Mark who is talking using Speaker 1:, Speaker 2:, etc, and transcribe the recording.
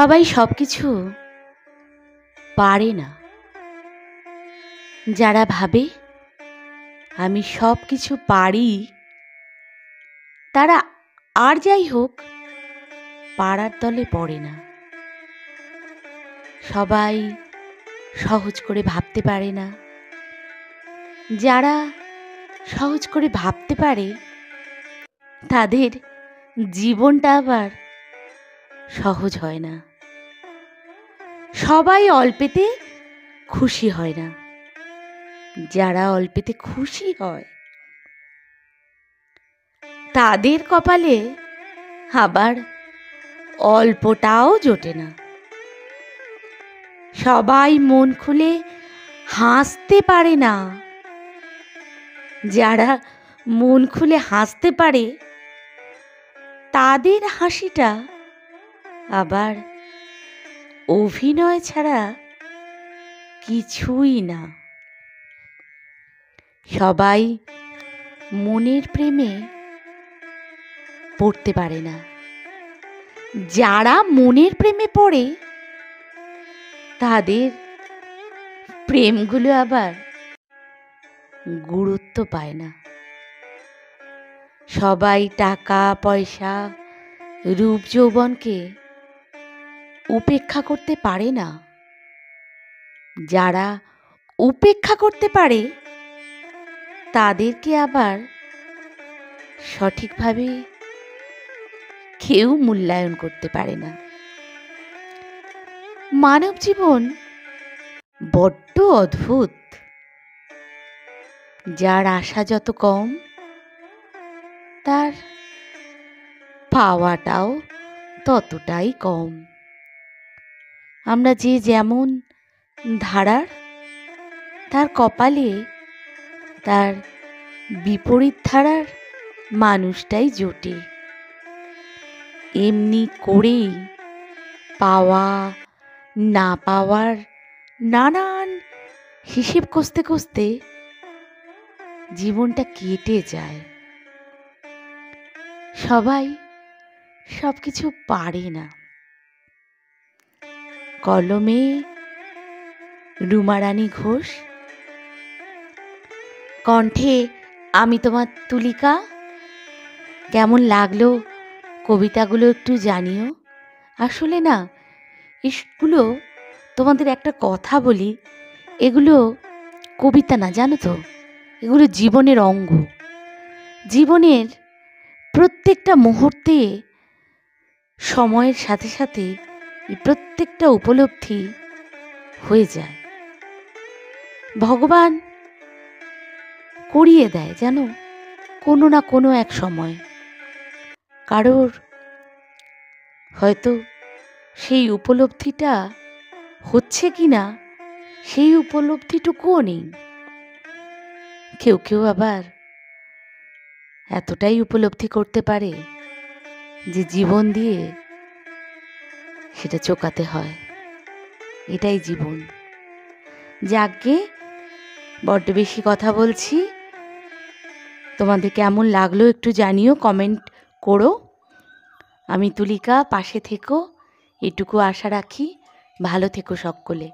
Speaker 1: সবাই সব কিছু পারে না। যারা ভাবে আমি সব কিছু পারি, তারা আর যাই হোক পারার দলে পড়ে না। সবাই সহজ করে ভাবতে পারে না। যারা সহজ করে ভাবতে পারে, তাদের জীবনটা আবার সহজ হয় না। সবাই অল্পেতে খুশি হয় না। যারা অল্পেতে খুশি হয়, তাদের কপালে আবার অল্পটাও জোটে না। সবাই মন খুলে হাসতে পারে না। যারা মন খুলে হাসতে পারে, তাদের হাসিটা আবার অভিনয় ছাড়া কিছুই না। সবাই মনের প্রেমে পড়তে পারে না। যারা মনের প্রেমে পড়ে, তাদের প্রেমগুলো আবার গুরুত্ব পায় না। সবাই টাকা পয়সা রূপ যৌবনকে উপেক্ষা করতে পারে না। যারা উপেক্ষা করতে পারে, তাদেরকে আবার সঠিকভাবে কেউ মূল্যায়ন করতে পারে না। মানব জীবন বড্ড অদ্ভুত। যার আশা যত কম, তার পাওয়াটাও ততটাই কম। আমরা যে যেমন ধারার, তার কপালে তার বিপরীত ধারার মানুষটাই জোটে। এমনি করেই পাওয়া না পাওয়ার নানান হিসেব কষতে কষতে জীবনটা কেটে যায়। সবাই সব কিছু পারে না। কলমে রুমারানী ঘোষ, কণ্ঠে আমি তোমার তুলিকা। কেমন লাগলো কবিতাগুলো একটু জানিও। আসলে না, এগুলো তোমাদের একটা কথা বলি, এগুলো কবিতা না, জানো তো, এগুলো জীবনের অঙ্গ। জীবনের প্রত্যেকটা মুহূর্তে সময়ের সাথে সাথে প্রত্যেকটা উপলব্ধি হয়ে যায়। ভগবান করিয়ে দেয় যেন কোনো না কোনো এক সময়। কারোর হয়তো সেই উপলব্ধিটা হচ্ছে কি না, সেই উপলব্ধিটুকুও নেই। কেউ কেউ আবার এতটাই উপলব্ধি করতে পারে যে জীবন দিয়ে সেটা চোকাতে হয়। এটাই জীবন। যাকে বড্ড বেশি কথা বলছি, তোমাদের কেমন লাগলো একটু জানিও, কমেন্ট করো। আমি তুলিকা, পাশে থেকো, এটুকু আশা রাখি। ভালো থেকো সকলে।